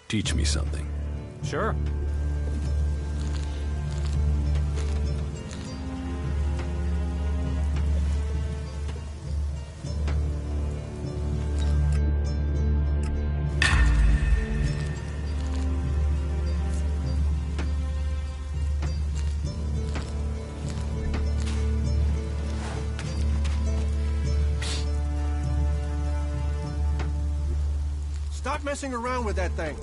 Teach me something. Sure. Stop messing around with that thing.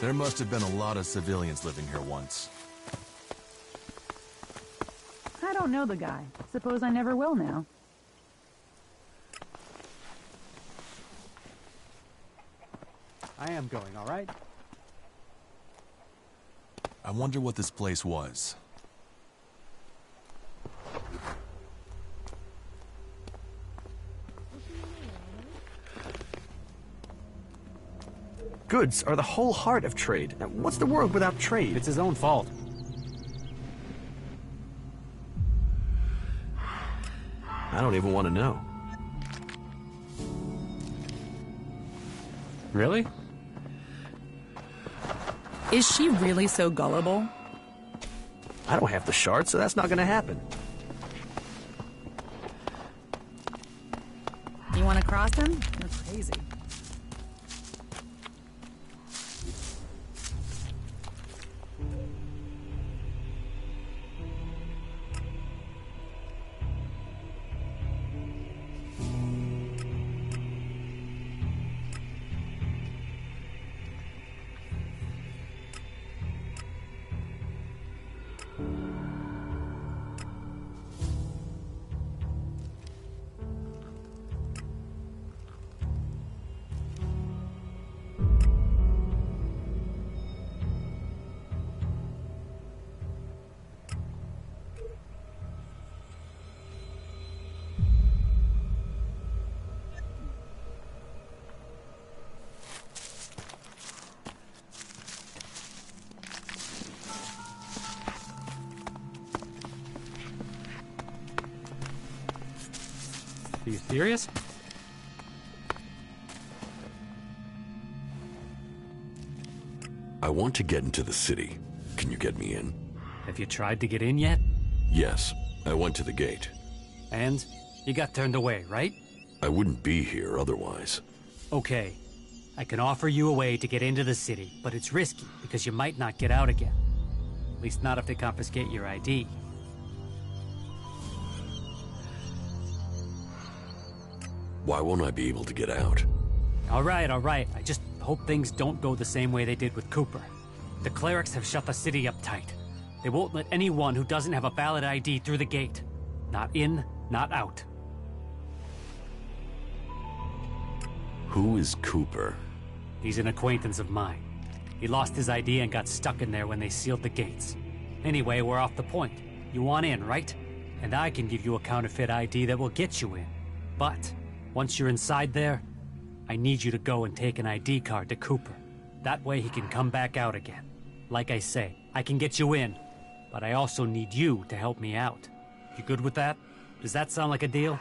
There must have been a lot of civilians living here once. I don't know the guy. Suppose I never will now. I am going, all right? I wonder what this place was. Goods are the whole heart of trade. Now, what's the world without trade? It's his own fault. I don't even want to know. Really? Is she really so gullible? I don't have the shard, so that's not going to happen. You want to cross him? You're crazy. Are you serious? I want to get into the city. Can you get me in? Have you tried to get in yet? Yes, I went to the gate. And? You got turned away, right? I wouldn't be here otherwise. Okay. I can offer you a way to get into the city, but it's risky because you might not get out again. At least not if they confiscate your ID. Why won't I be able to get out? All right. I just hope things don't go the same way they did with Cooper. The clerics have shut the city up tight. They won't let anyone who doesn't have a valid ID through the gate. Not in, not out. Who is Cooper? He's an acquaintance of mine. He lost his ID and got stuck in there when they sealed the gates. Anyway, we're off the point. You want in, right? And I can give you a counterfeit ID that will get you in. But once you're inside there, I need you to go and take an ID card to Cooper. That way he can come back out again. Like I say, I can get you in, but I also need you to help me out. You good with that? Does that sound like a deal?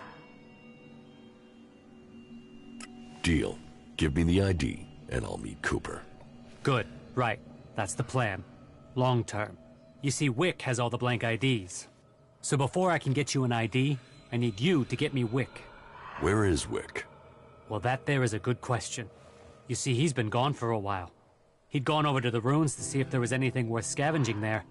Deal. Give me the ID, and I'll meet Cooper. Good. Right. That's the plan. Long term. You see, Wick has all the blank IDs. So before I can get you an ID, I need you to get me Wick. Where is Wick? Well, that there is a good question. You see, he's been gone for a while. He'd gone over to the ruins to see if there was anything worth scavenging there,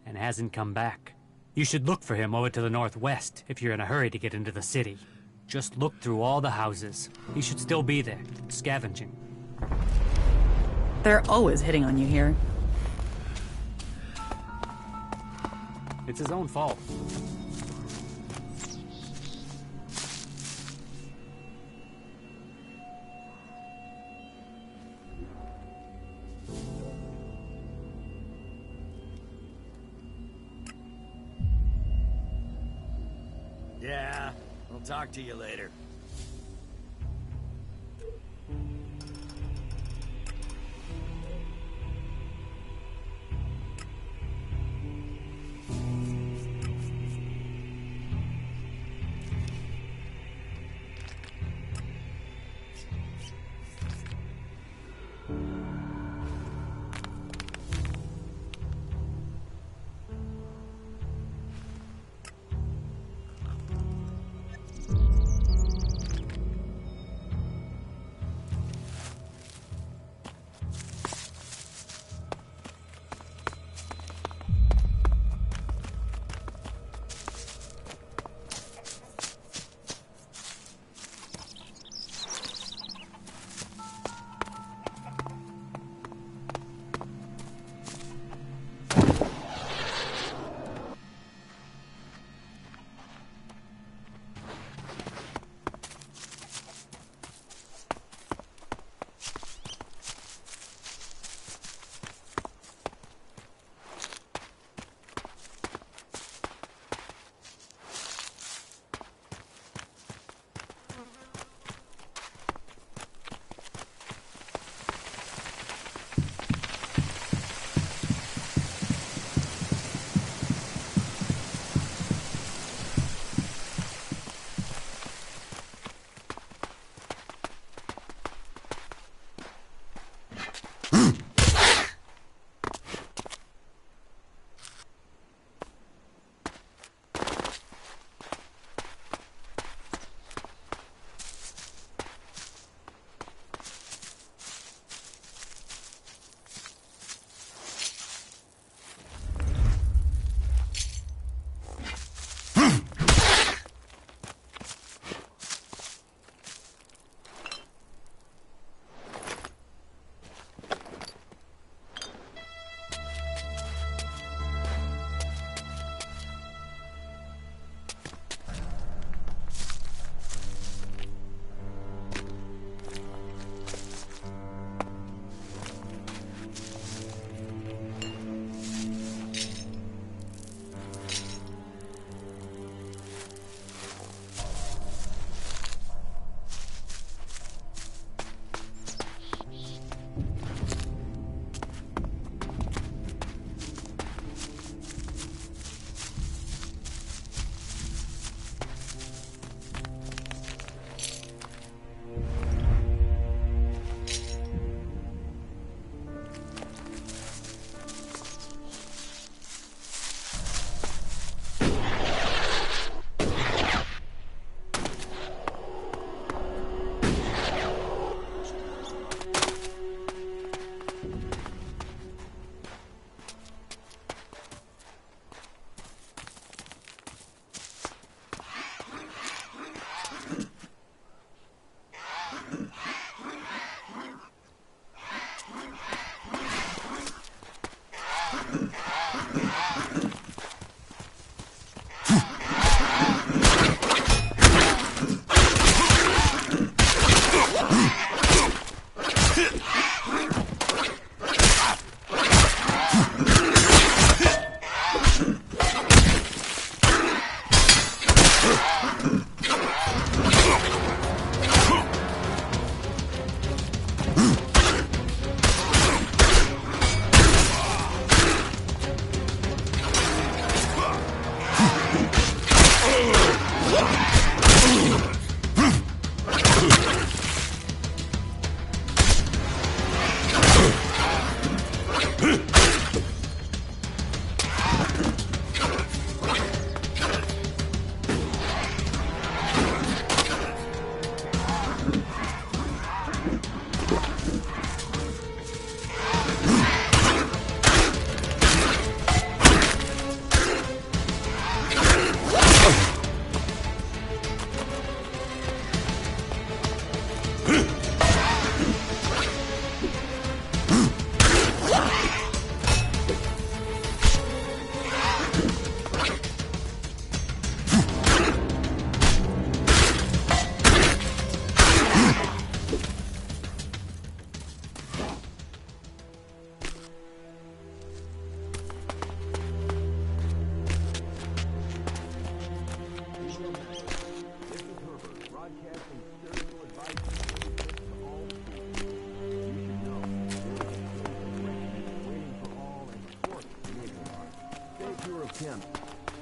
and hasn't come back. You should look for him over to the northwest if you're in a hurry to get into the city. Just look through all the houses. He should still be there, scavenging. They're always hitting on you here. It's his own fault. Yeah, I'll talk to you later.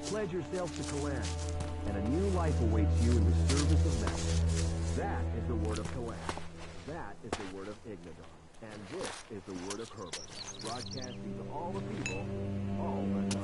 Pledge yourself to Kalan, and a new life awaits you in the service of Master. That is the word of Kalan. That is the word of Ignadon. And this is the word of Herbert, broadcasting to all the people, all that know.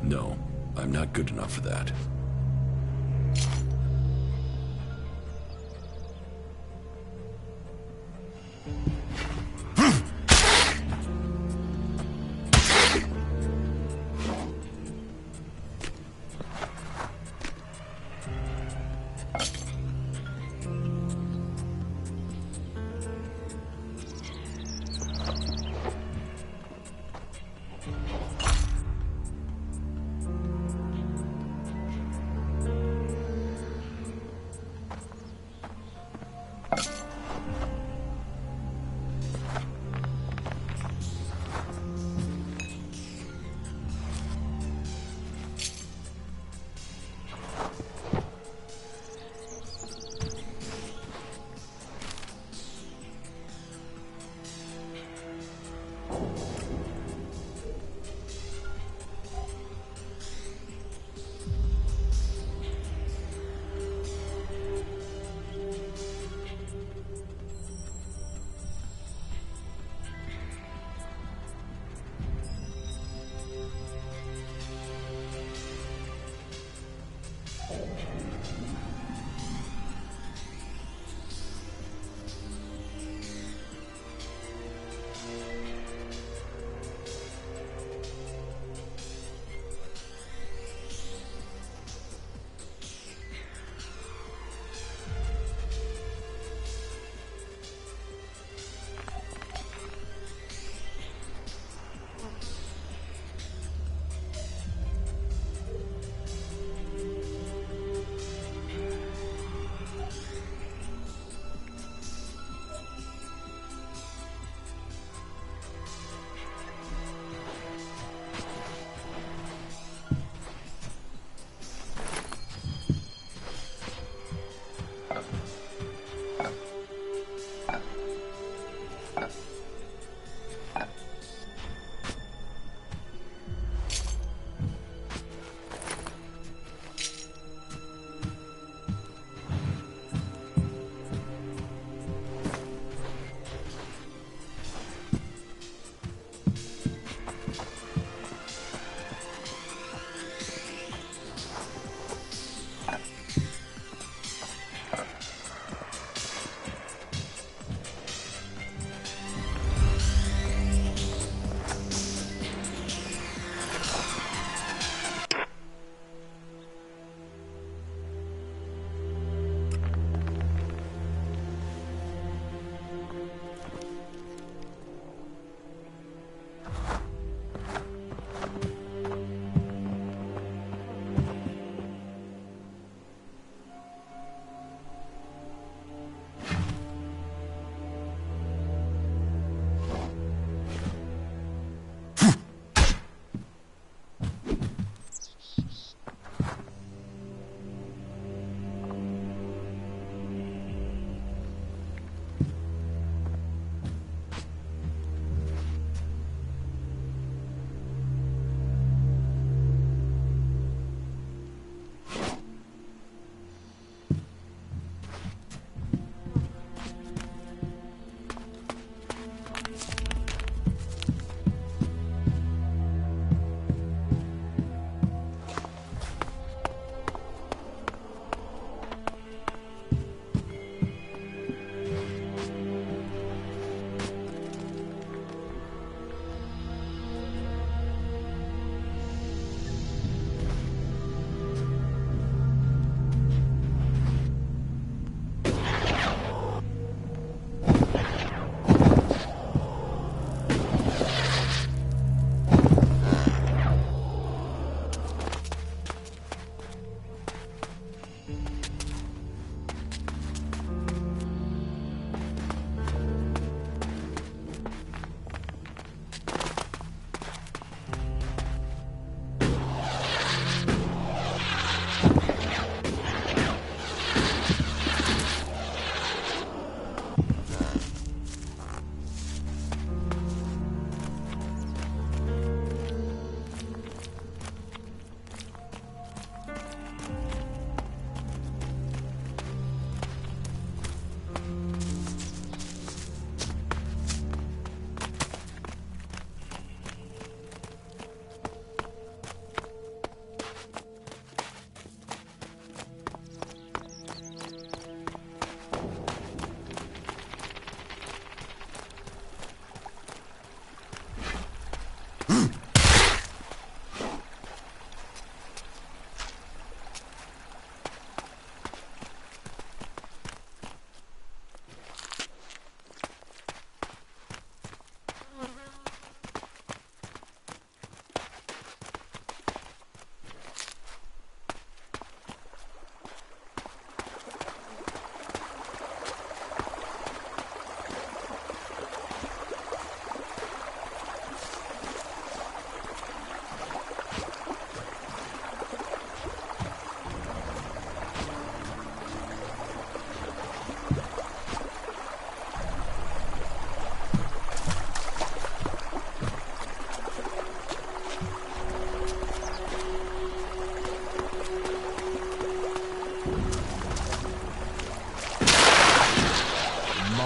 No, I'm not good enough for that.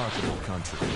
remarkable country.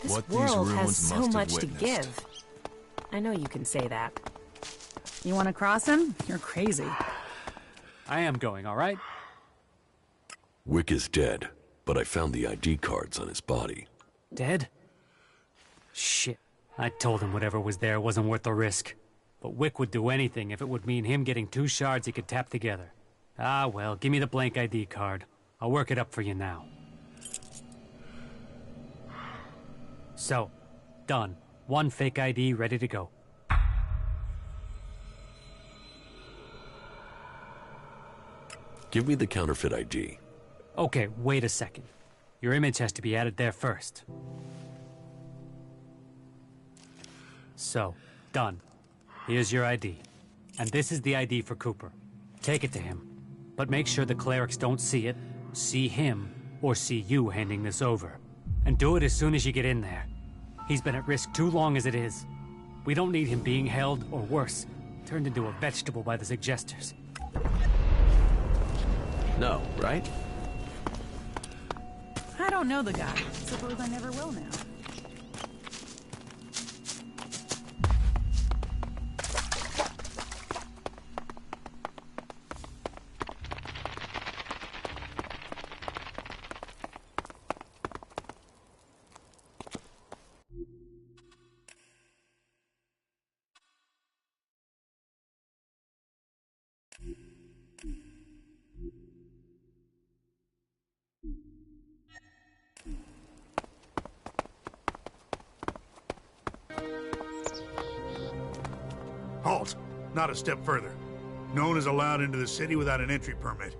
What This these world has ruins so must have much to witnessed. give. I know you can say that. You want to cross him? You're crazy. I am going, all right? Wick is dead, but I found the ID cards on his body. Dead? Shit. I told him whatever was there wasn't worth the risk. But Wick would do anything if it would mean him getting 2 shards he could tap together. Ah, well, give me the blank ID card. I'll work it up for you now. So, done. 1 fake ID ready to go. Give me the counterfeit ID. Okay, wait a second. Your image has to be added there first. So, done. Here's your ID. And this is the ID for Cooper. Take it to him. But make sure the clerics don't see it, see him, or see you handing this over. And do it as soon as you get in there. He's been at risk too long as it is. We don't need him being held, or worse, turned into a vegetable by the suggesters. No, right? I don't know the guy. Suppose I never will now. Halt! Not a step further. No one is allowed into the city without an entry permit.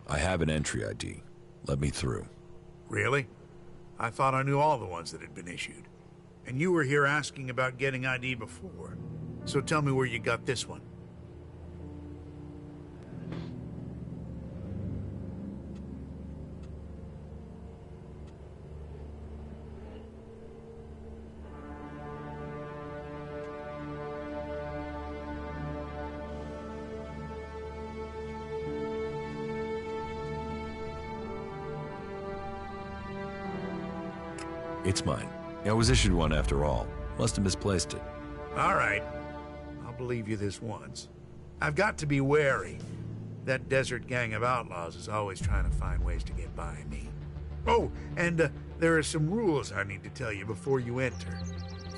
I have an entry ID. Let me through. Really? I thought I knew all the ones that had been issued. And you were here asking about getting ID before. So tell me where you got this one. It's mine. I was issued one after all. Must have misplaced it. All right. I'll believe you this once. I've got to be wary. That desert gang of outlaws is always trying to find ways to get by me. Oh, and there are some rules I need to tell you before you enter.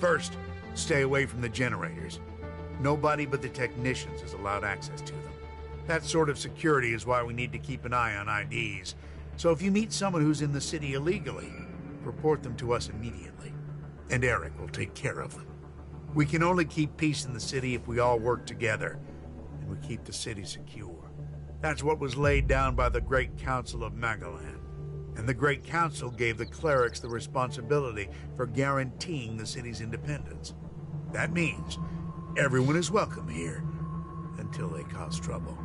First, stay away from the generators. Nobody but the technicians is allowed access to them. That sort of security is why we need to keep an eye on IDs. So if you meet someone who's in the city illegally, report them to us immediately, and Eric will take care of them. We can only keep peace in the city if we all work together, and we keep the city secure. That's what was laid down by the Great Council of Magalan, and the Great Council gave the clerics the responsibility for guaranteeing the city's independence. That means everyone is welcome here, until they cause trouble.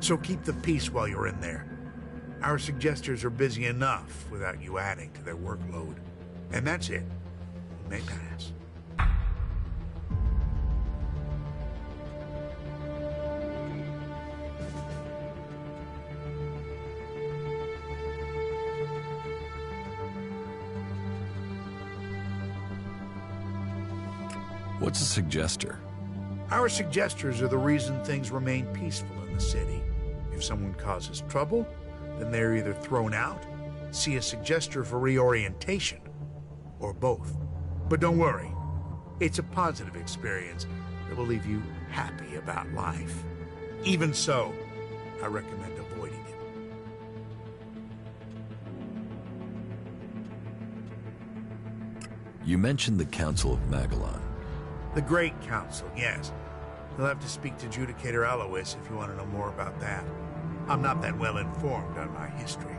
So keep the peace while you're in there. Our suggesters are busy enough without you adding to their workload. And that's it. You may pass. What's a suggester? Our suggesters are the reason things remain peaceful in the city. If someone causes trouble, then they're either thrown out, see a suggester for reorientation, or both. But don't worry, it's a positive experience that will leave you happy about life. Even so, I recommend avoiding it. You mentioned the Council of Magalan. The Great Council, yes. You'll have to speak to Judicator Alois if you want to know more about that. I'm not that well informed on my history.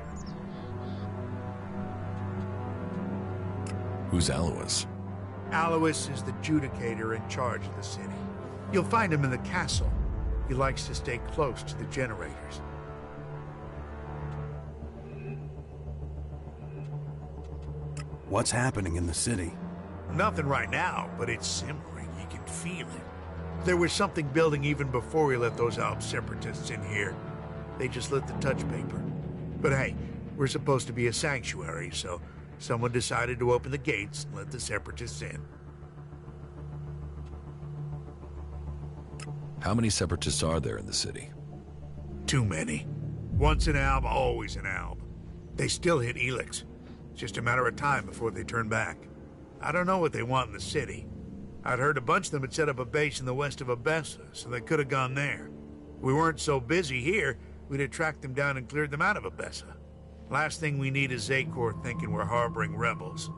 Who's Alois? Alois is the Judicator in charge of the city. You'll find him in the castle. He likes to stay close to the generators. What's happening in the city? Nothing right now, but it's simmering. You can feel it. There was something building even before we let those Alp separatists in here. They just lit the touch paper. But hey, we're supposed to be a sanctuary, so someone decided to open the gates and let the separatists in. How many separatists are there in the city? Too many. Once an alb, always an alb. They still hit ELEX. It's just a matter of time before they turn back. I don't know what they want in the city. I'd heard a bunch of them had set up a base in the west of Abessa, so they could have gone there. If we weren't so busy here, we'd have tracked them down and cleared them out of Abessa. Last thing we need is Zakor thinking we're harboring rebels.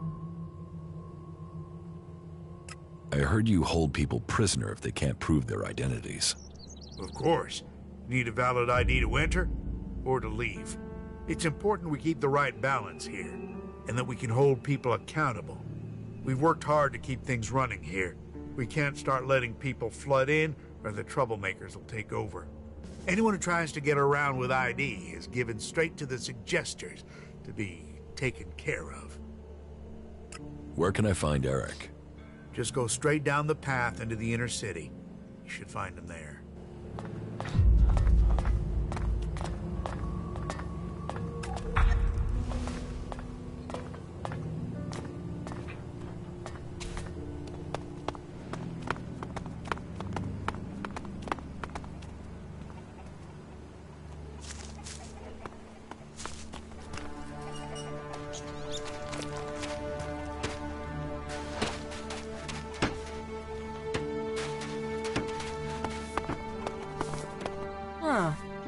I heard you hold people prisoner if they can't prove their identities. Of course. Need a valid ID to enter or to leave. It's important we keep the right balance here, and that we can hold people accountable. We've worked hard to keep things running here. We can't start letting people flood in, or the troublemakers will take over. Anyone who tries to get around with ID is given straight to the suggesters to be taken care of. Where can I find Eric? Just go straight down the path into the inner city. You should find him there.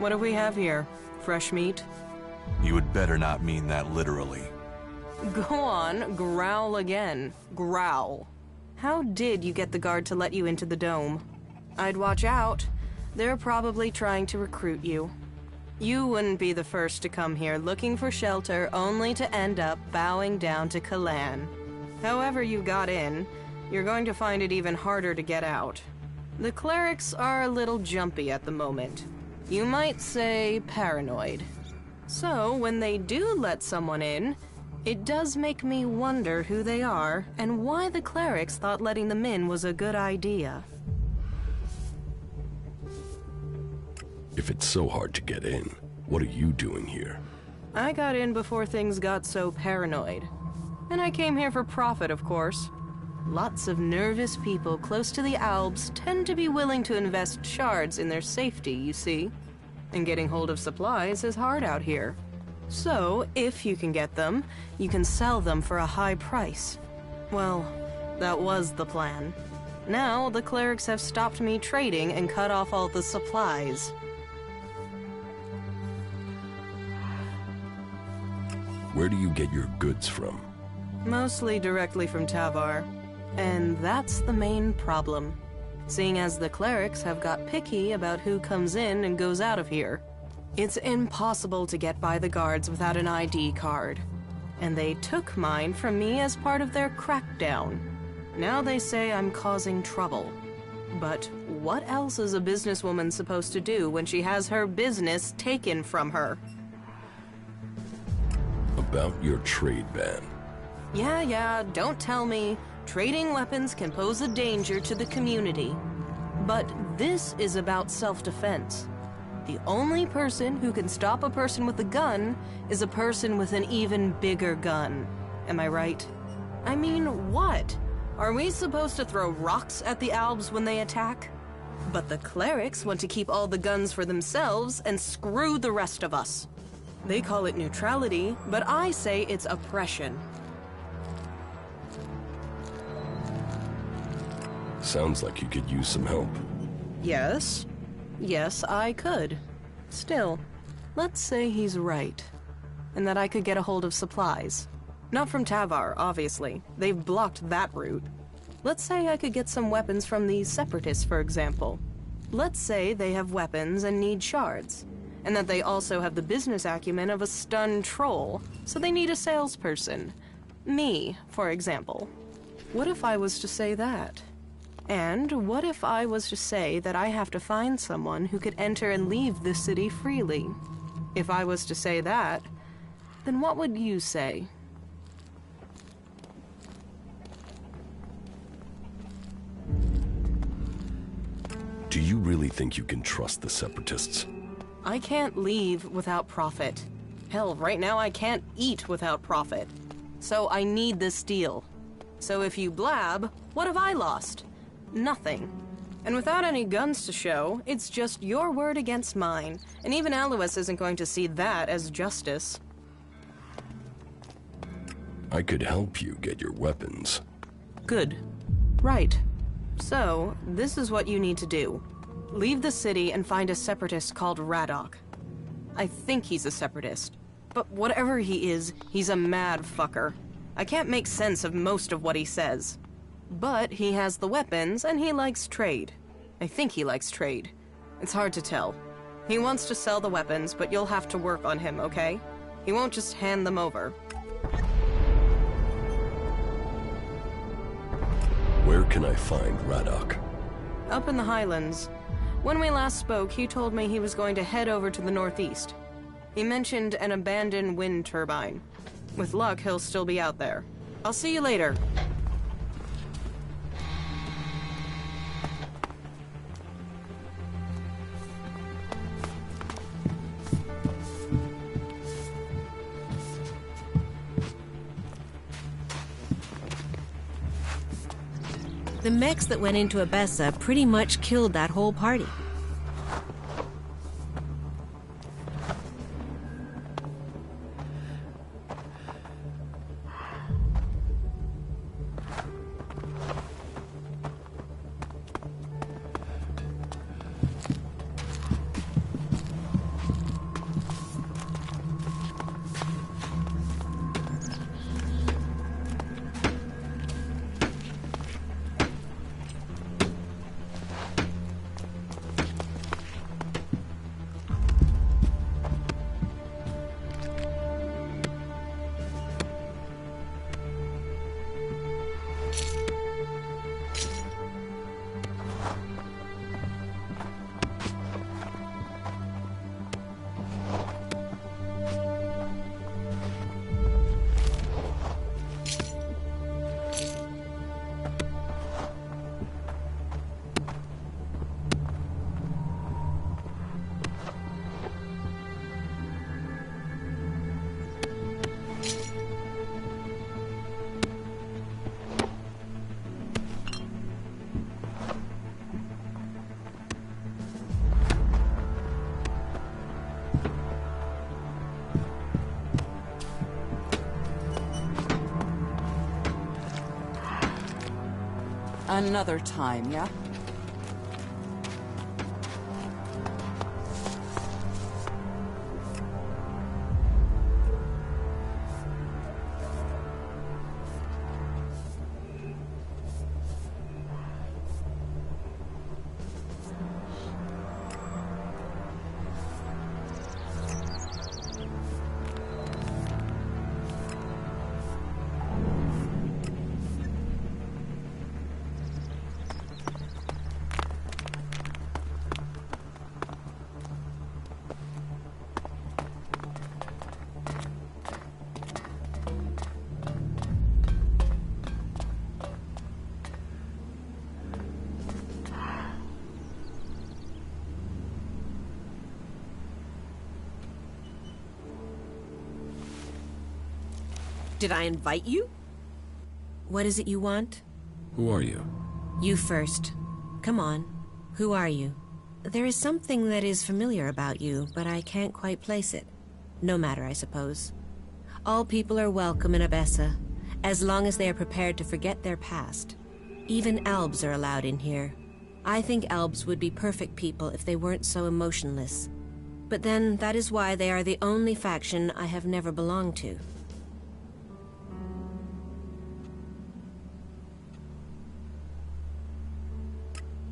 What do we have here? Fresh meat? You had better not mean that literally. Go on, growl again. Growl. How did you get the guard to let you into the dome? I'd watch out. They're probably trying to recruit you. You wouldn't be the first to come here looking for shelter only to end up bowing down to Kalan. However you got in, you're going to find it even harder to get out. The clerics are a little jumpy at the moment. You might say paranoid. So, when they do let someone in, it does make me wonder who they are and why the clerics thought letting them in was a good idea. If it's so hard to get in, what are you doing here? I got in before things got so paranoid. And I came here for profit, of course. Lots of nervous people close to the Alps tend to be willing to invest shards in their safety, you see. And getting hold of supplies is hard out here. So, if you can get them, you can sell them for a high price. Well, that was the plan. Now, the clerics have stopped me trading and cut off all the supplies. Where do you get your goods from? Mostly directly from Tavar. And that's the main problem. Seeing as the clerics have got picky about who comes in and goes out of here. It's impossible to get by the guards without an ID card. And they took mine from me as part of their crackdown. Now they say I'm causing trouble. But what else is a businesswoman supposed to do when she has her business taken from her? About your trade ban. Yeah, don't tell me. Trading weapons can pose a danger to the community. But this is about self-defense. The only person who can stop a person with a gun is a person with an even bigger gun. Am I right? I mean, what? Are we supposed to throw rocks at the Albs when they attack? But the clerics want to keep all the guns for themselves and screw the rest of us. They call it neutrality, but I say it's oppression. Sounds like you could use some help. Yes, I could. Still, let's say he's right, and that I could get a hold of supplies. Not from Tavar, obviously. They've blocked that route. Let's say I could get some weapons from the Separatists, for example. Let's say they have weapons and need shards, and that they also have the business acumen of a stunned troll, so they need a salesperson. Me, for example. What if I was to say that? And what if I was to say that I have to find someone who could enter and leave this city freely? If I was to say that, then what would you say? Do you really think you can trust the Separatists? I can't leave without profit. Hell, right now I can't eat without profit. So I need this deal. So if you blab, what have I lost? Nothing. And without any guns to show, it's just your word against mine. And even Alois isn't going to see that as justice. I could help you get your weapons. Good. Right. So, this is what you need to do. Leave the city and find a separatist called Radok. I think he's a separatist. But whatever he is, he's a mad fucker. I can't make sense of most of what he says. But he has the weapons, and he likes trade. I think he likes trade. It's hard to tell. He wants to sell the weapons, but you'll have to work on him, okay? He won't just hand them over. Where can I find Radok? Up in the Highlands. When we last spoke, he told me he was going to head over to the northeast. He mentioned an abandoned wind turbine. With luck, he'll still be out there. I'll see you later. The mechs that went into Abessa pretty much killed that whole party. Another time, yeah? Did I invite you? What is it you want? Who are you? You first. Come on. Who are you? There is something that is familiar about you, but I can't quite place it. No matter, I suppose. All people are welcome in Abessa, as long as they are prepared to forget their past. Even Albs are allowed in here. I think Albs would be perfect people if they weren't so emotionless. But then, that is why they are the only faction I have never belonged to.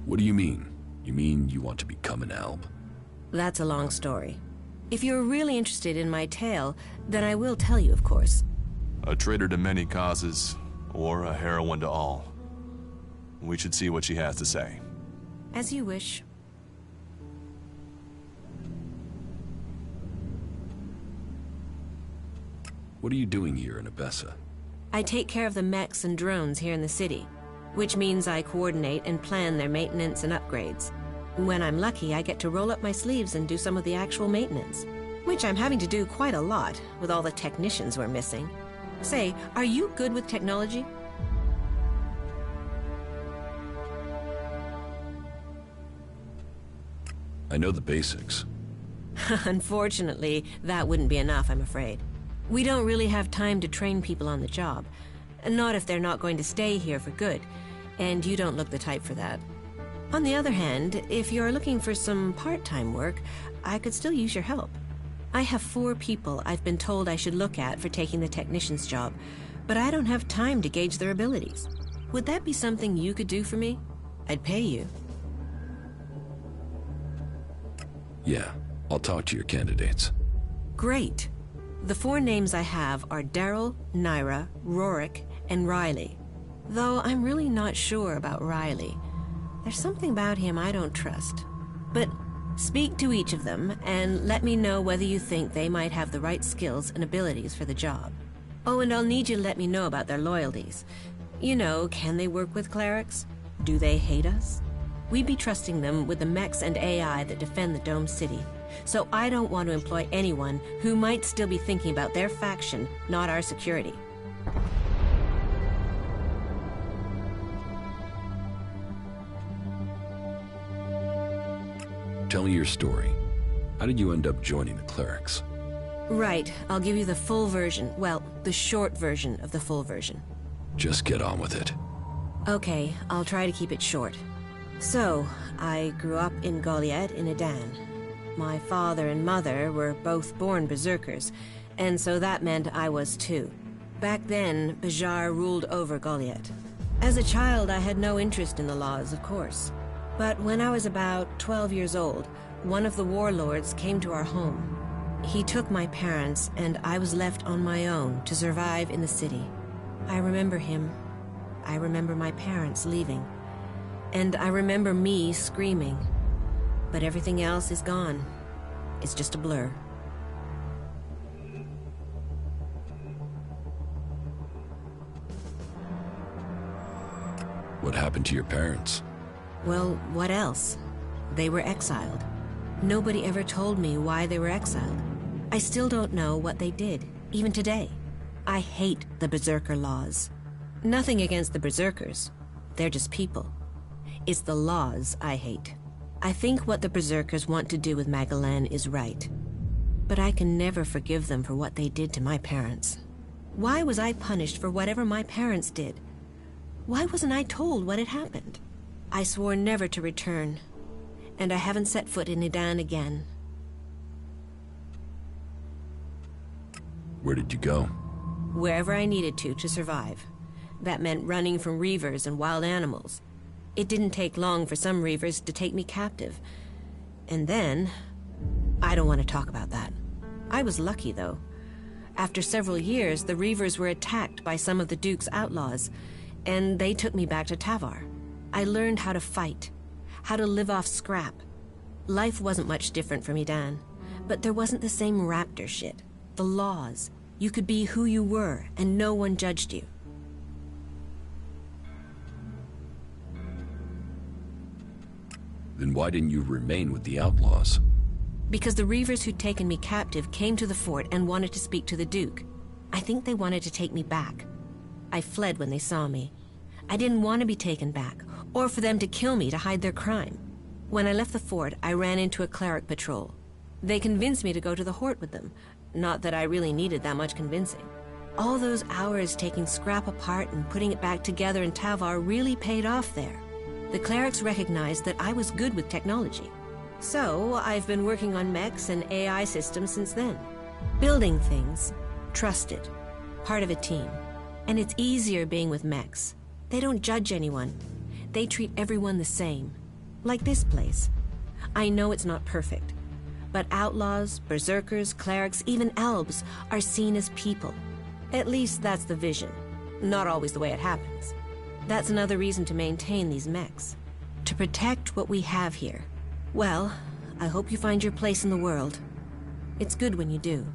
What do you mean? You mean you want to become an Alb? That's a long story. If you're really interested in my tale, then I will tell you, of course. A traitor to many causes, or a heroine to all. We should see what she has to say. As you wish. What are you doing here in Abessa? I take care of the mechs and drones here in the city, which means I coordinate and plan their maintenance and upgrades. When I'm lucky, I get to roll up my sleeves and do some of the actual maintenance, which I'm having to do quite a lot with all the technicians we're missing. Say, are you good with technology? I know the basics. Unfortunately, that wouldn't be enough, I'm afraid. We don't really have time to train people on the job. Not if they're not going to stay here for good, and you don't look the type for that. On the other hand, if you're looking for some part-time work, I could still use your help. I have 4 people I've been told I should look at for taking the technician's job, but I don't have time to gauge their abilities. Would that be something you could do for me? I'd pay you. Yeah, I'll talk to your candidates. Great. The 4 names I have are Daryl, Naira, Rorik, and Riley. Though I'm really not sure about Riley. There's something about him I don't trust. But speak to each of them and let me know whether you think they might have the right skills and abilities for the job. Oh, and I'll need you to let me know about their loyalties. You know, can they work with clerics? Do they hate us? We'd be trusting them with the mechs and AI that defend the Dome City. So I don't want to employ anyone who might still be thinking about their faction, not our security. Tell me your story. How did you end up joining the clerics? Right, I'll give you the full version. Well, the short version of the full version. Just get on with it. Okay, I'll try to keep it short. So, I grew up in Goliath in Adan. My father and mother were both born berserkers, and so that meant I was too. Back then, Bajar ruled over Goliath. As a child, I had no interest in the laws, of course. But when I was about 12 years old, one of the warlords came to our home. He took my parents, and I was left on my own to survive in the city. I remember him. I remember my parents leaving. And I remember me screaming. But everything else is gone. It's just a blur. What happened to your parents? Well, what else? They were exiled. Nobody ever told me why they were exiled. I still don't know what they did, even today. I hate the Berserker laws. Nothing against the Berserkers. They're just people. It's the laws I hate. I think what the Berserkers want to do with Magalan is right. But I can never forgive them for what they did to my parents. Why was I punished for whatever my parents did? Why wasn't I told what had happened? I swore never to return, and I haven't set foot in Edan again. Where did you go? Wherever I needed to survive. That meant running from reavers and wild animals. It didn't take long for some reavers to take me captive. And then... I don't want to talk about that. I was lucky, though. After several years, the reavers were attacked by some of the Duke's outlaws, and they took me back to Tavar. I learned how to fight, how to live off scrap. Life wasn't much different from Edan, but there wasn't the same raptor shit. The laws. You could be who you were, and no one judged you. Then why didn't you remain with the outlaws? Because the reavers who'd taken me captive came to the fort and wanted to speak to the Duke. I think they wanted to take me back. I fled when they saw me. I didn't want to be taken back, or for them to kill me to hide their crime. When I left the fort, I ran into a cleric patrol. They convinced me to go to the Hort with them. Not that I really needed that much convincing. All those hours taking scrap apart and putting it back together in Tavar really paid off there. The clerics recognized that I was good with technology. So, I've been working on mechs and AI systems since then. Building things. Trusted. Part of a team. And it's easier being with mechs. They don't judge anyone. They treat everyone the same. Like this place. I know it's not perfect. But outlaws, berserkers, clerics, even elves are seen as people. At least that's the vision. Not always the way it happens. That's another reason to maintain these mechs. To protect what we have here. Well, I hope you find your place in the world. It's good when you do.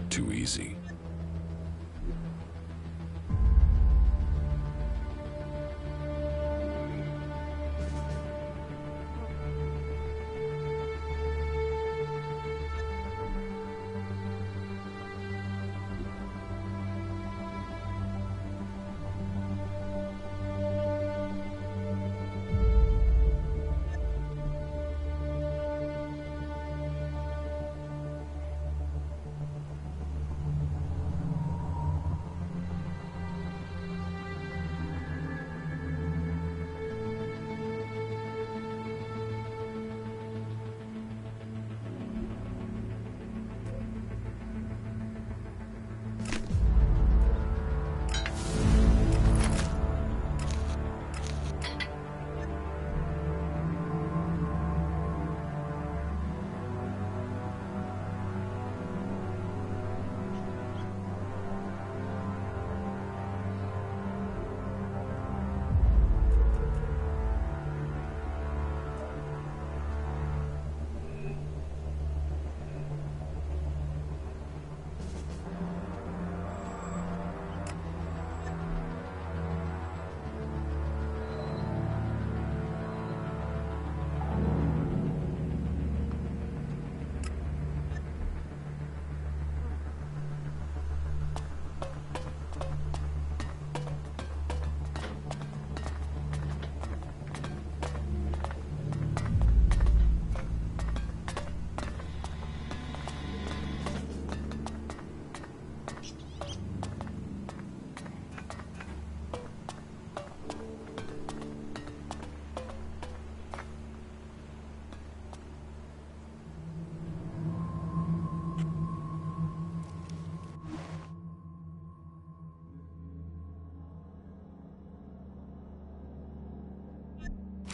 Too easy.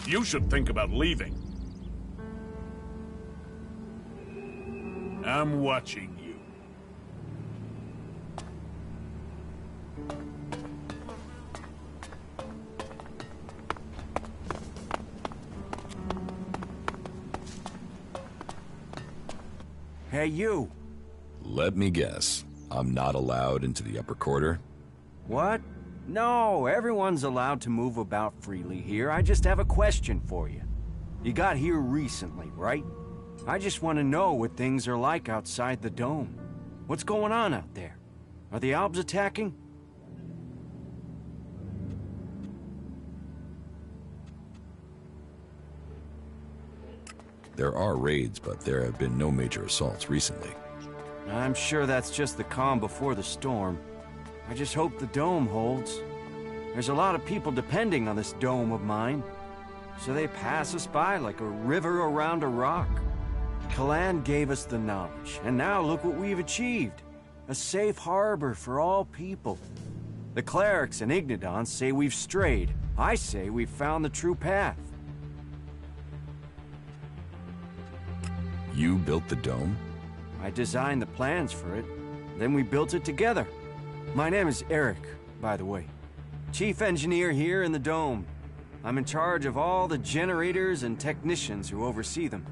You should think about leaving. I'm watching you. Hey, you! Let me guess. I'm not allowed into the upper quarter? What? No, everyone's allowed to move about freely here. I just have a question for you. You got here recently, right? I just want to know what things are like outside the dome. What's going on out there? Are the Albs attacking? There are raids, but there have been no major assaults recently. I'm sure that's just the calm before the storm. I just hope the dome holds. There's a lot of people depending on this dome of mine. So they pass us by like a river around a rock. Kalan gave us the knowledge, and now look what we've achieved. A safe harbor for all people. The clerics and Ignodons say we've strayed. I say we've found the true path. You built the dome? I designed the plans for it. Then we built it together. My name is Eric, by the way. Chief engineer here in the dome. I'm in charge of all the generators and technicians who oversee them.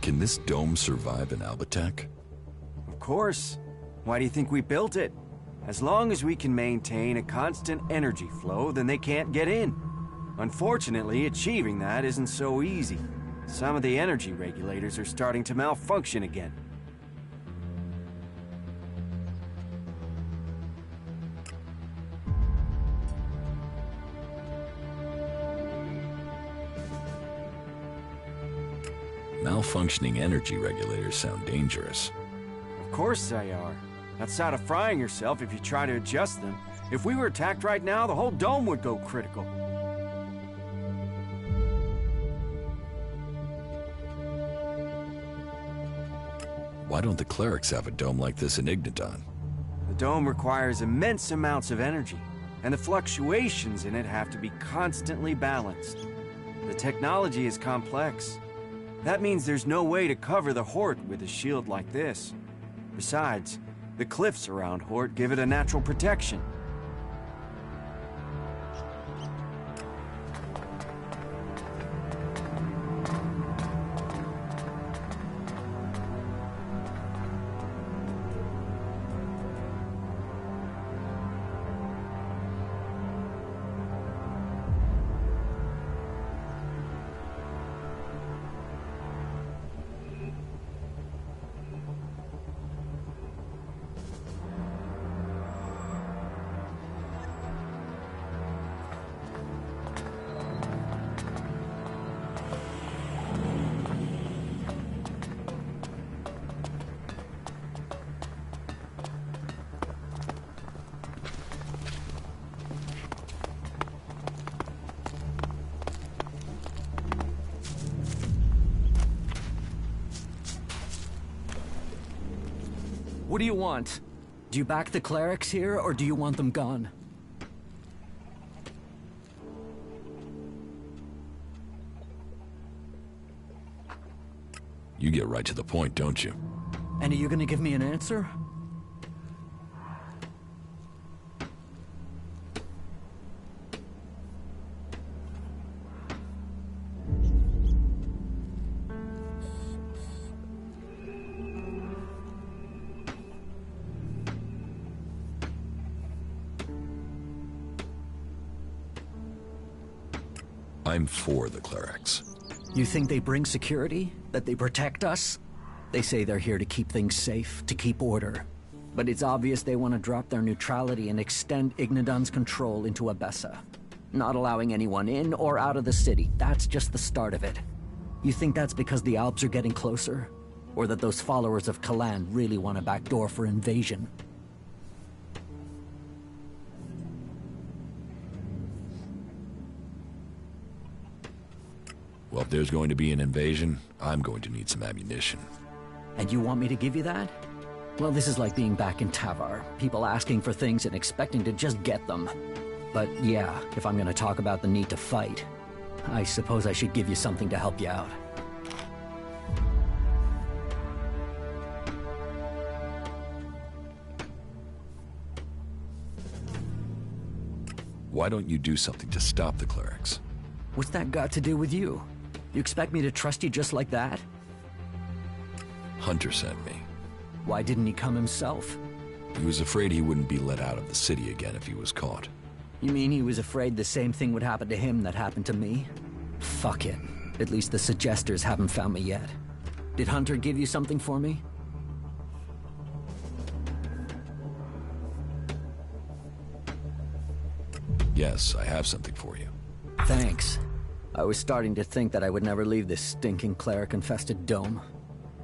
Can this dome survive an Alb attack? Of course. Why do you think we built it? As long as we can maintain a constant energy flow, then they can't get in. Unfortunately, achieving that isn't so easy. Some of the energy regulators are starting to malfunction again. Malfunctioning energy regulators sound dangerous. Of course they are. That's out of frying yourself if you try to adjust them. If we were attacked right now, the whole dome would go critical. Why don't the clerics have a dome like this in Ignodon? The dome requires immense amounts of energy, and the fluctuations in it have to be constantly balanced. The technology is complex. That means there's no way to cover the Hort with a shield like this. Besides, the cliffs around Hort give it a natural protection. What do you want? Do you back the clerics here, or do you want them gone? You get right to the point, don't you? And are you gonna give me an answer? I'm for the clerics. You think they bring security? That they protect us? They say they're here to keep things safe, to keep order. But it's obvious they want to drop their neutrality and extend Ignodon's control into Abessa. Not allowing anyone in or out of the city. That's just the start of it. You think that's because the Alps are getting closer? Or that those followers of Kalan really want a backdoor for invasion? Well, if there's going to be an invasion, I'm going to need some ammunition. And you want me to give you that? Well, this is like being back in Tavar. People asking for things and expecting to just get them. But yeah, if I'm gonna talk about the need to fight, I suppose I should give you something to help you out. Why don't you do something to stop the clerics? What's that got to do with you? You expect me to trust you just like that? Hunter sent me. Why didn't he come himself? He was afraid he wouldn't be let out of the city again if he was caught. You mean he was afraid the same thing would happen to him that happened to me? Fuck it. At least the suggesters haven't found me yet. Did Hunter give you something for me? Yes, I have something for you. Thanks. I was starting to think that I would never leave this stinking cleric-infested dome.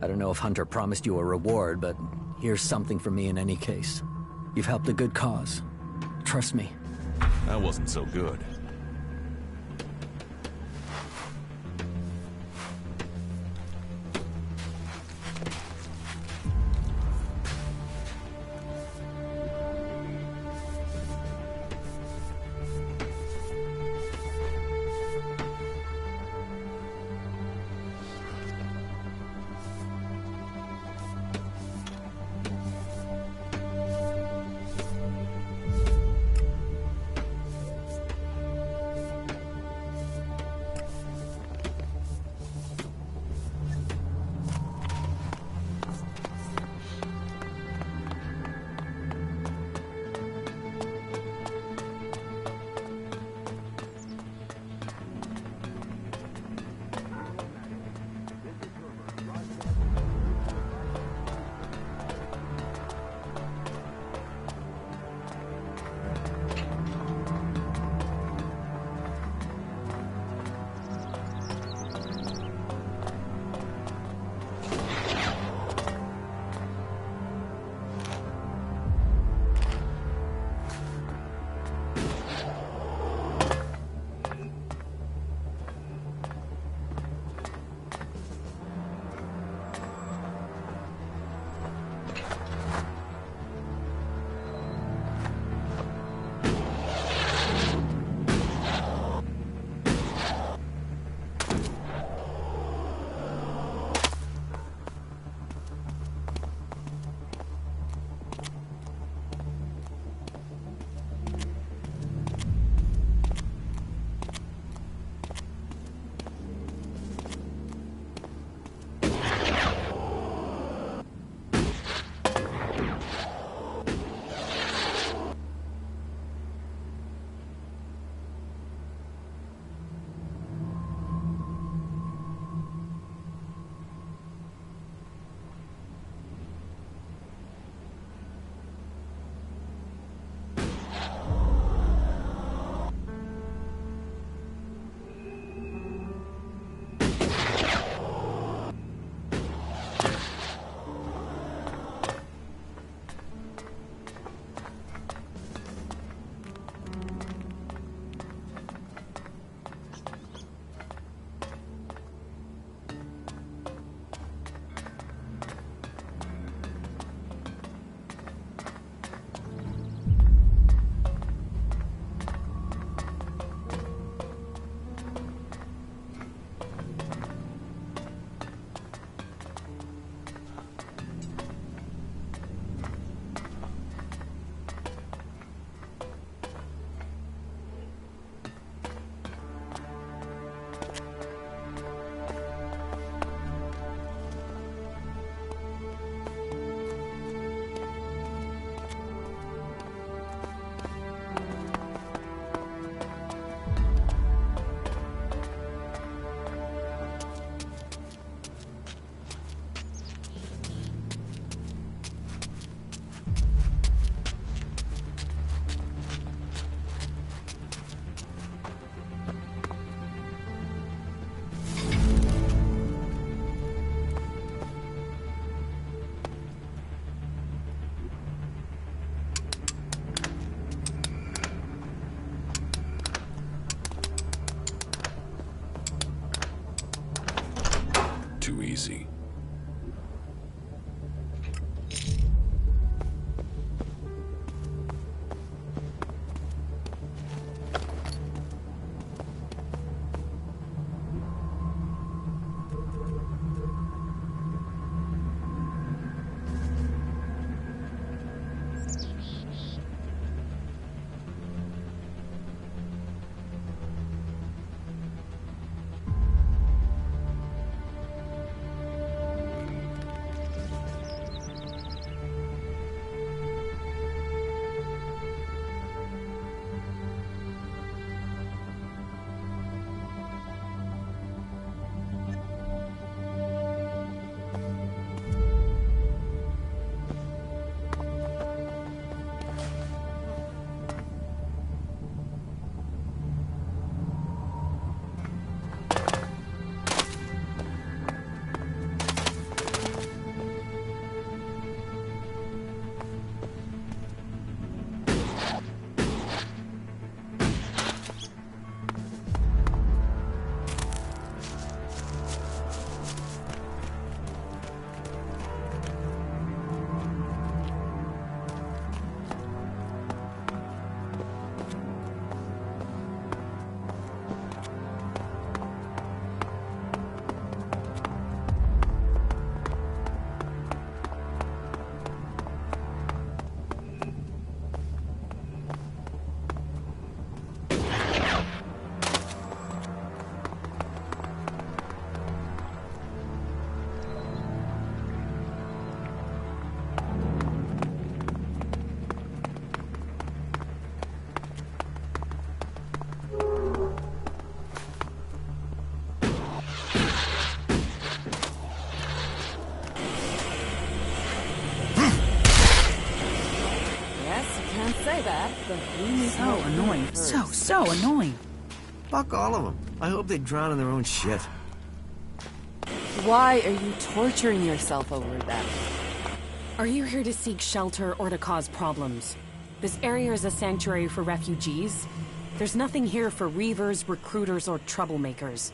I don't know if Hunter promised you a reward, but here's something for me in any case. You've helped a good cause. Trust me. That wasn't so good. Too easy. say that, but we need So annoying. So annoying. Fuck all of them. I hope they drown in their own shit. Why are you torturing yourself over that? Are you here to seek shelter or to cause problems? This area is a sanctuary for refugees. There's nothing here for reavers, recruiters, or troublemakers.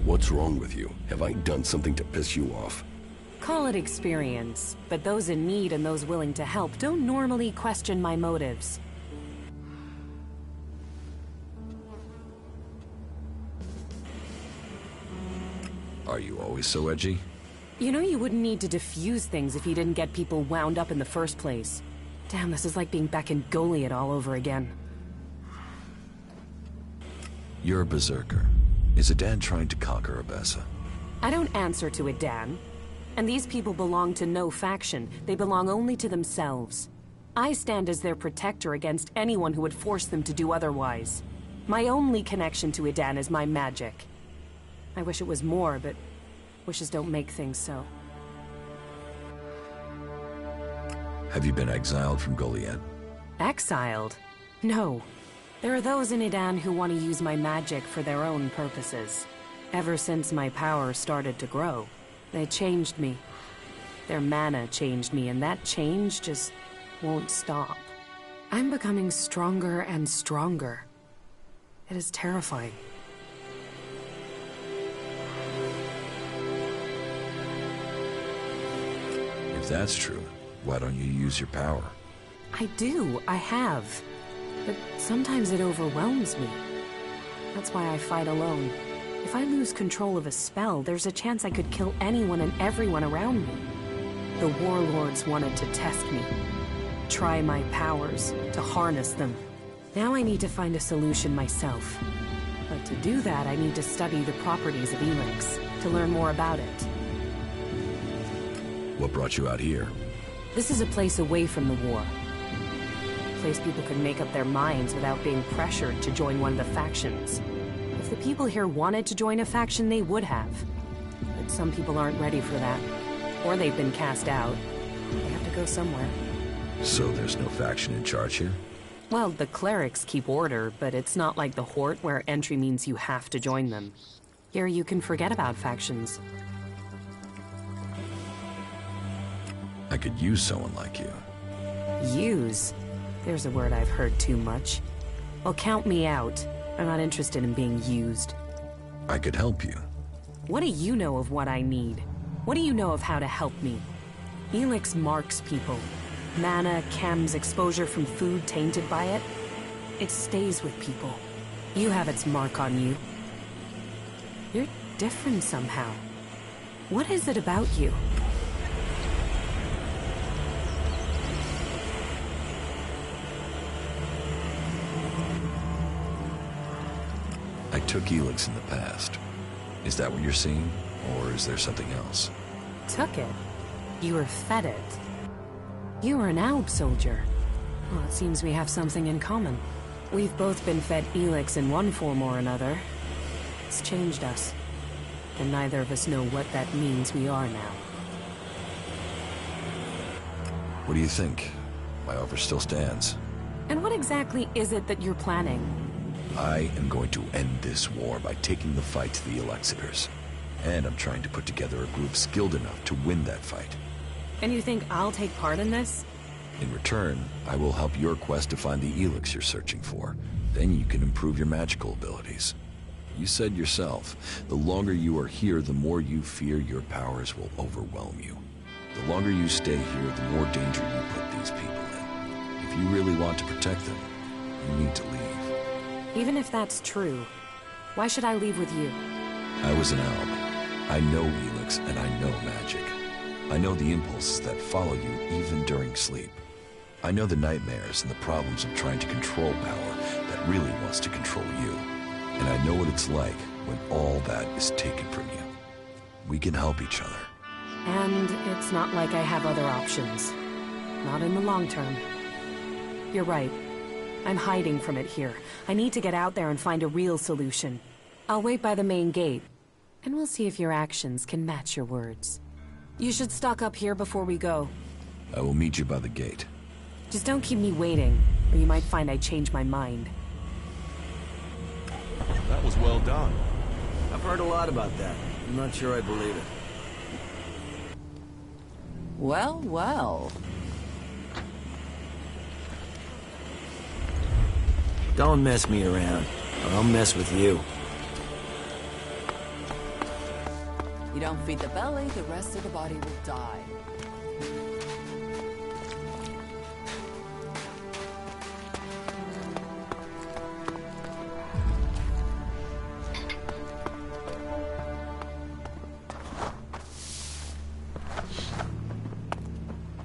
What's wrong with you? Have I done something to piss you off? Call it experience, but those in need and those willing to help don't normally question my motives. Are you always so edgy? You know you wouldn't need to defuse things if you didn't get people wound up in the first place. Damn, this is like being back in Goliad all over again. You're a berserker. Is Adan trying to conquer Abessa? I don't answer to Adan. And these people belong to no faction. They belong only to themselves. I stand as their protector against anyone who would force them to do otherwise. My only connection to Adan is my magic. I wish it was more, but wishes don't make things so. Have you been exiled from Goliad? Exiled? No. There are those in Adan who want to use my magic for their own purposes. Ever since my power started to grow, they changed me. Their mana changed me, and that change just won't stop. I'm becoming stronger and stronger. It is terrifying. If that's true, why don't you use your power? I do, I have. But sometimes it overwhelms me. That's why I fight alone. If I lose control of a spell, there's a chance I could kill anyone and everyone around me. The warlords wanted to test me. Try my powers, to harness them. Now I need to find a solution myself. But to do that, I need to study the properties of ELEX, to learn more about it. What brought you out here? This is a place away from the war. A place people could make up their minds without being pressured to join one of the factions. If the people here wanted to join a faction, they would have. But some people aren't ready for that. Or they've been cast out. They have to go somewhere. So there's no faction in charge here? Well, the clerics keep order, but it's not like the Hort where entry means you have to join them. Here you can forget about factions. I could use someone like you. Use? There's a word I've heard too much. Well, count me out. I'm not interested in being used. I could help you. What do you know of what I need? What do you know of how to help me? ELEX marks people. Mana, chems, exposure from food tainted by it. It stays with people. You have its mark on you. You're different somehow. What is it about you? I took ELEX in the past. Is that what you're seeing? Or is there something else? Took it? You were fed it? You were an Alb soldier. Well, it seems we have something in common. We've both been fed ELEX in one form or another. It's changed us. And neither of us know what that means we are now. What do you think? My offer still stands. And what exactly is it that you're planning? I am going to end this war by taking the fight to the Elexitors. And I'm trying to put together a group skilled enough to win that fight. And you think I'll take part in this? In return, I will help your quest to find the ELEX you're searching for. Then you can improve your magical abilities. You said yourself, the longer you are here, the more you fear your powers will overwhelm you. The longer you stay here, the more danger you put these people in. If you really want to protect them, you need to leave. Even if that's true, why should I leave with you? I was an Alb. I know ELEX and I know magic. I know the impulses that follow you even during sleep. I know the nightmares and the problems of trying to control power that really wants to control you. And I know what it's like when all that is taken from you. We can help each other. And it's not like I have other options. Not in the long term. You're right. I'm hiding from it here. I need to get out there and find a real solution. I'll wait by the main gate, and we'll see if your actions can match your words. You should stock up here before we go. I will meet you by the gate. Just don't keep me waiting, or you might find I change my mind. That was well done. I've heard a lot about that. I'm not sure I believe it. Well, well. Don't mess me around, or I'll mess with you. You don't feed the belly, the rest of the body will die.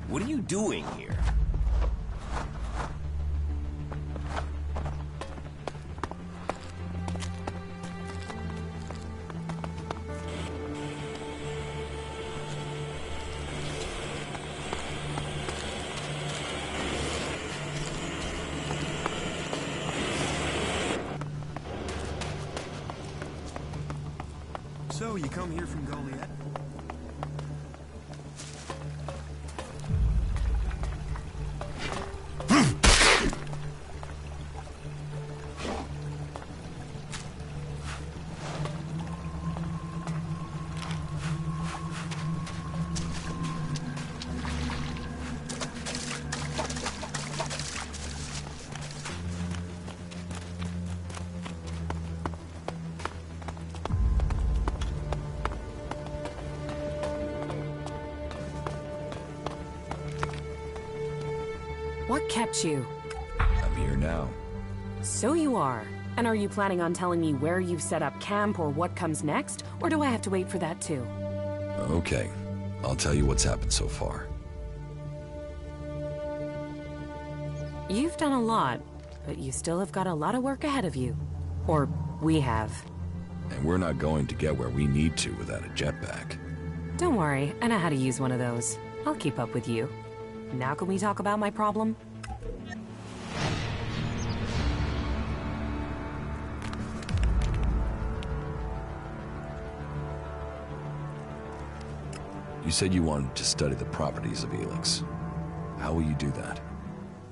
What are you doing here? So, you come here from Goliath? What kept you? I'm here now. So you are. And are you planning on telling me where you've set up camp or what comes next? Or do I have to wait for that too? Okay, I'll tell you what's happened so far. You've done a lot, but you still have got a lot of work ahead of you. Or we have. And we're not going to get where we need to without a jetpack. Don't worry, I know how to use one of those. I'll keep up with you. Now can we talk about my problem? You said you wanted to study the properties of ELEX. How will you do that?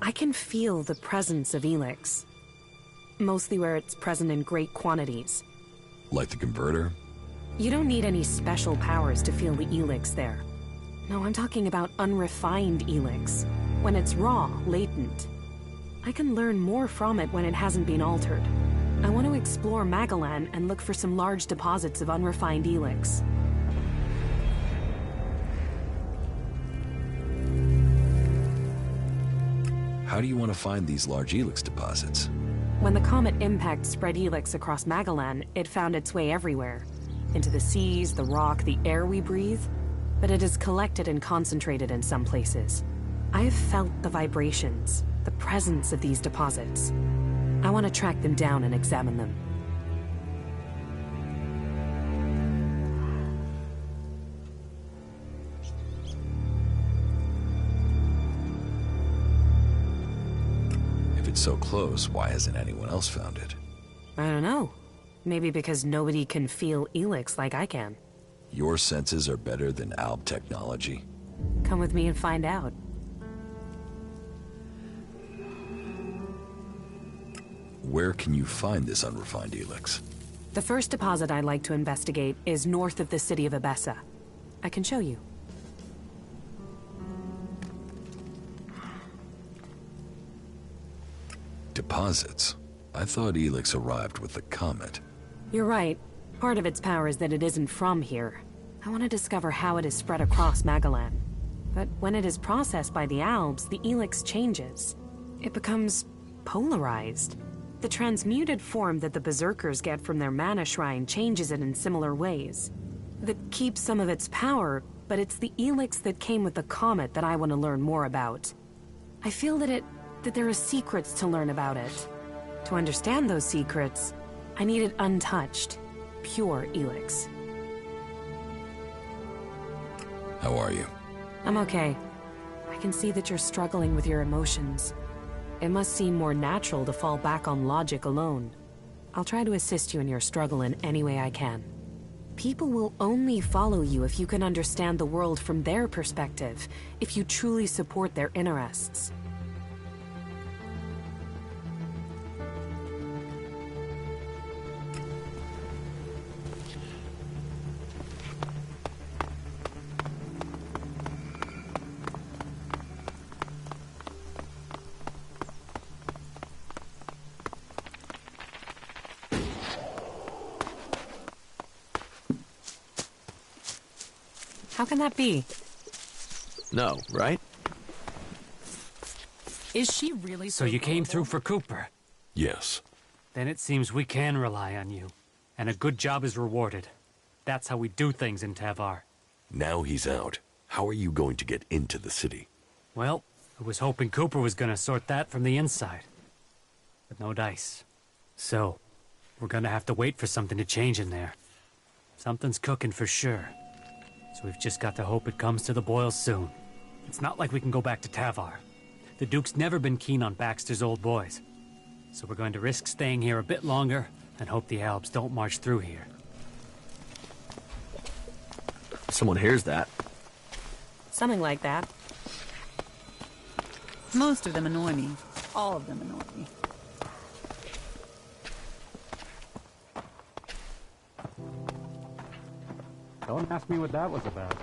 I can feel the presence of ELEX. Mostly where it's present in great quantities. Like the converter? You don't need any special powers to feel the ELEX there. No, I'm talking about unrefined ELEX. When it's raw, latent. I can learn more from it when it hasn't been altered. I want to explore Magalan and look for some large deposits of unrefined ELEX. How do you want to find these large ELEX deposits? When the comet impact spread ELEX across Magalan, it found its way everywhere. Into the seas, the rock, the air we breathe. But it is collected and concentrated in some places. I have felt the vibrations, the presence of these deposits. I want to track them down and examine them. If it's so close, why hasn't anyone else found it? I don't know. Maybe because nobody can feel ELEX like I can. Your senses are better than ALB technology. Come with me and find out. Where can you find this unrefined ELEX? The first deposit I'd like to investigate is north of the city of Abessa. I can show you. Deposits? I thought ELEX arrived with the comet. You're right. Part of its power is that it isn't from here. I want to discover how it is spread across Magalan. But when it is processed by the Albs, the ELEX changes. It becomes polarized. The transmuted form that the Berserkers get from their mana shrine changes it in similar ways. That keeps some of its power, but it's the ELEX that came with the comet that I want to learn more about. I feel that there are secrets to learn about it. To understand those secrets, I need it untouched, pure ELEX. How are you? I'm okay. I can see that you're struggling with your emotions. It must seem more natural to fall back on logic alone. I'll try to assist you in your struggle in any way I can. People will only follow you if you can understand the world from their perspective, if you truly support their interests. How can that be? No, right? Is she really So you came through for Cooper? Yes. Then it seems we can rely on you. And a good job is rewarded. That's how we do things in Tavar. Now he's out. How are you going to get into the city? Well, I was hoping Cooper was gonna sort that from the inside. But no dice. So, we're gonna have to wait for something to change in there. Something's cooking for sure. So we've just got to hope it comes to the boil soon. It's not like we can go back to Tavar. The Duke's never been keen on Baxter's old boys. So we're going to risk staying here a bit longer and hope the Albs don't march through here. Someone hears that. Something like that. Most of them annoy me. All of them annoy me. Don't ask me what that was about.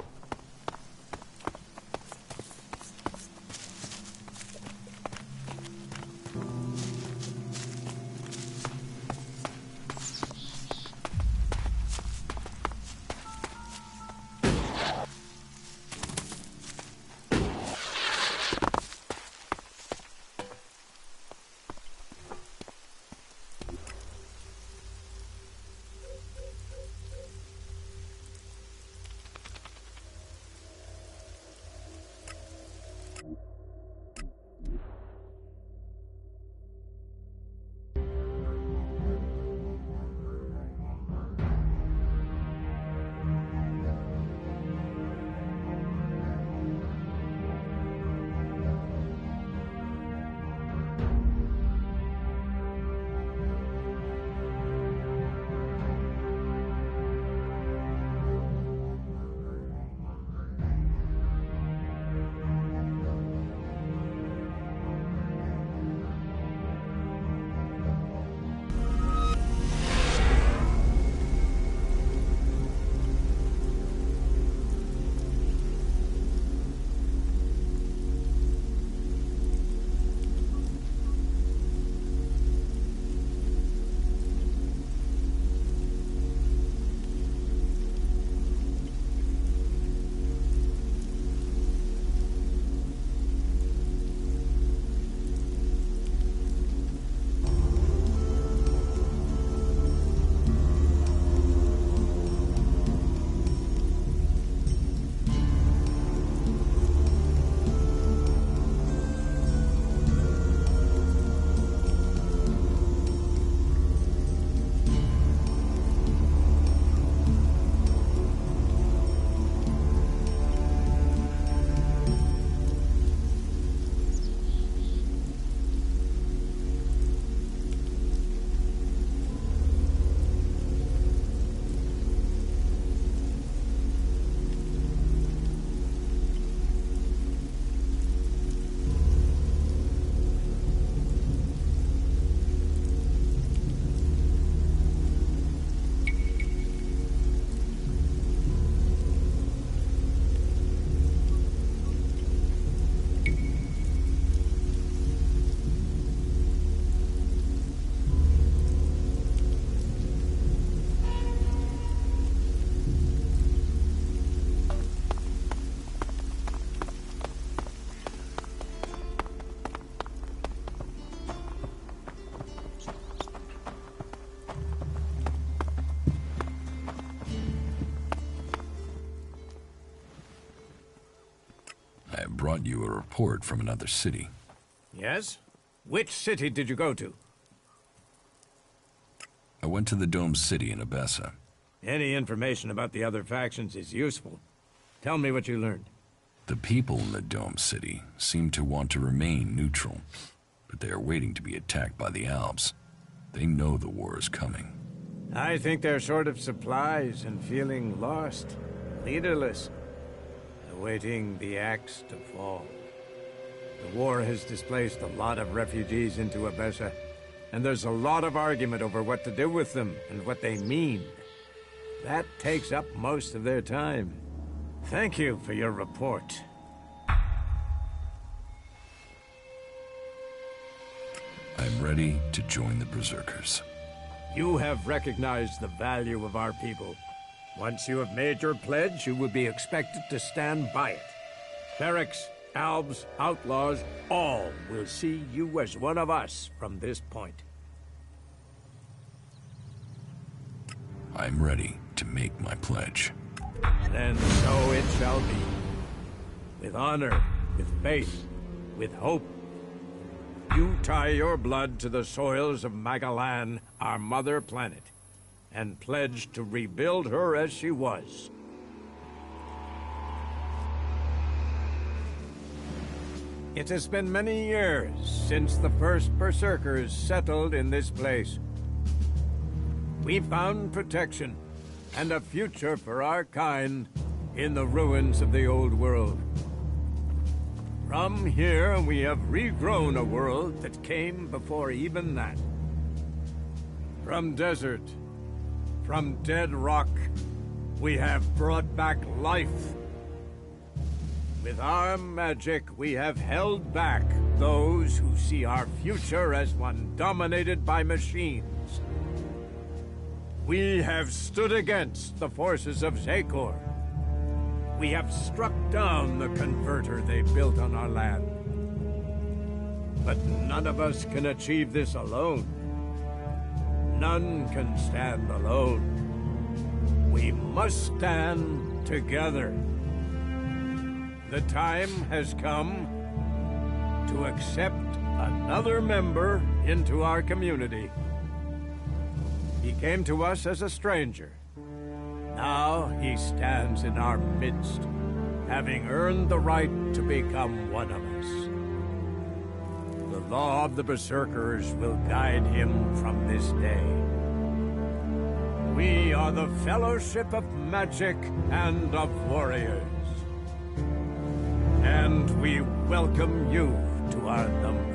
I brought you a report from another city. Yes? Which city did you go to? I went to the Dome City in Abessa. Any information about the other factions is useful. Tell me what you learned. The people in the Dome City seem to want to remain neutral, but they are waiting to be attacked by the Alps. They know the war is coming. I think they're short of supplies and feeling lost, leaderless, awaiting the axe to fall. The war has displaced a lot of refugees into Abessa, and there's a lot of argument over what to do with them and what they mean. That takes up most of their time. Thank you for your report. I'm ready to join the Berserkers. You have recognized the value of our people. Once you have made your pledge, you will be expected to stand by it. Clerics, Albs, outlaws, all will see you as one of us from this point. I'm ready to make my pledge. Then so it shall be. With honor, with faith, with hope. You tie your blood to the soils of Magalan, our mother planet, and pledge to rebuild her as she was. It has been many years since the first Berserkers settled in this place. We found protection and a future for our kind in the ruins of the old world. From here, we have regrown a world that came before even that. From desert, from dead rock, we have brought back life. With our magic, we have held back those who see our future as one dominated by machines. We have stood against the forces of Zekor. We have struck down the converter they built on our land. But none of us can achieve this alone. None can stand alone. We must stand together. The time has come to accept another member into our community. He came to us as a stranger. Now he stands in our midst, having earned the right to become one of us. The law of the Berserkers will guide him from this day. We are the Fellowship of Magic and of Warriors. And we welcome you to our number.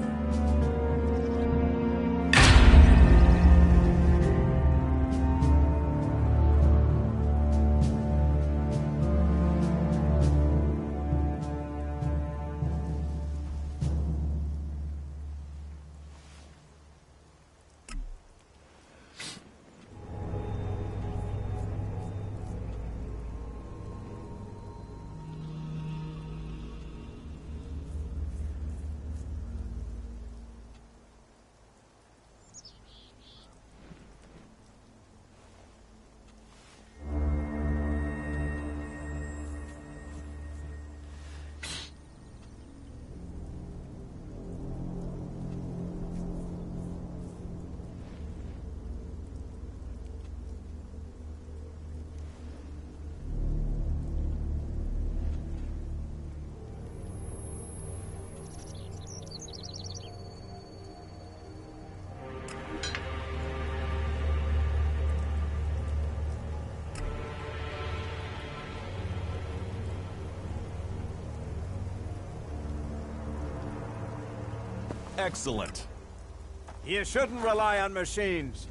Excellent. You shouldn't rely on machines.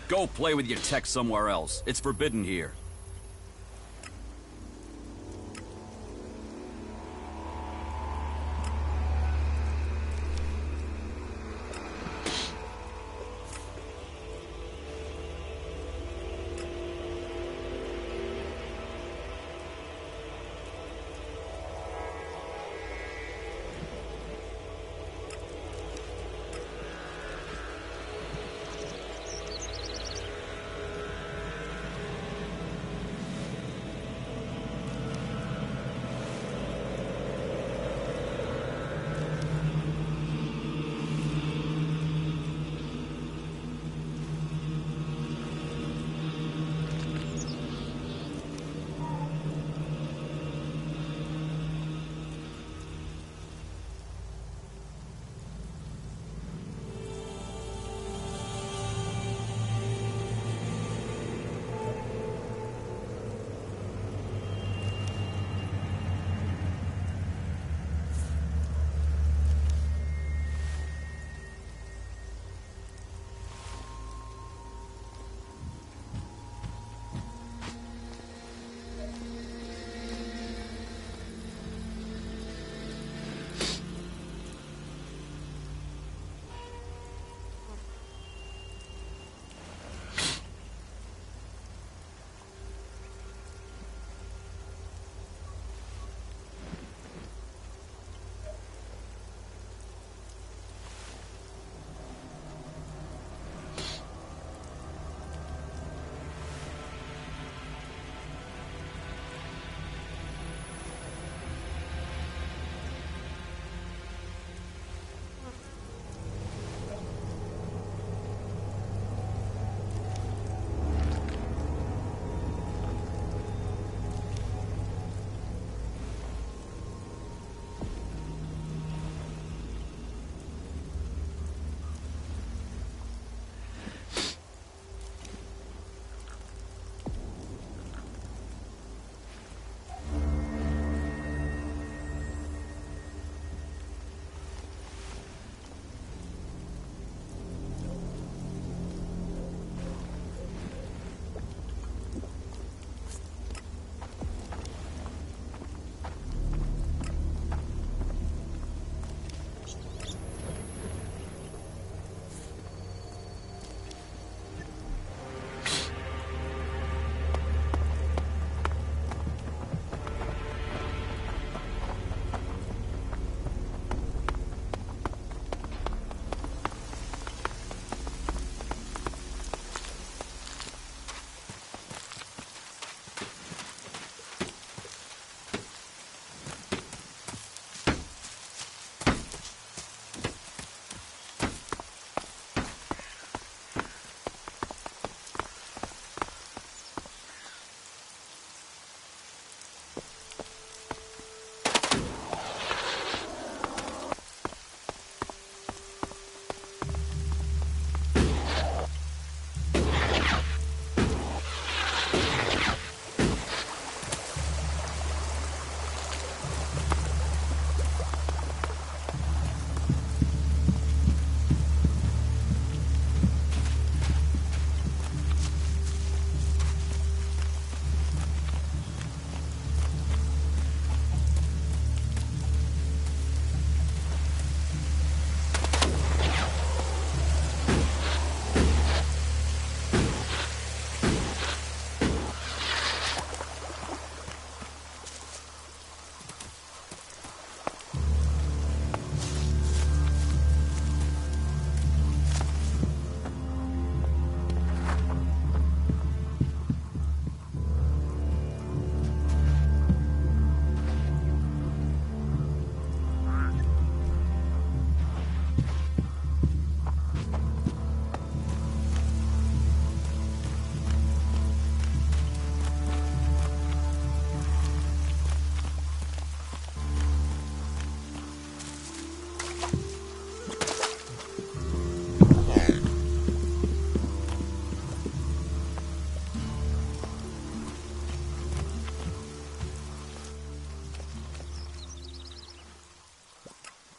Go play with your tech somewhere else. It's forbidden here.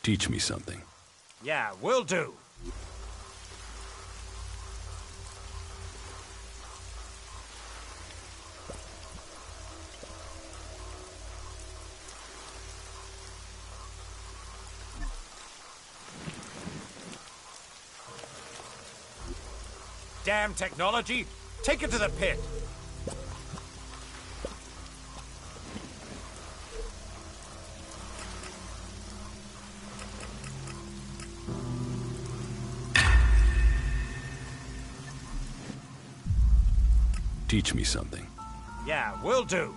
Teach me something. Yeah, will do. damn technology? Take it to the pit. Teach me something. Yeah, will do.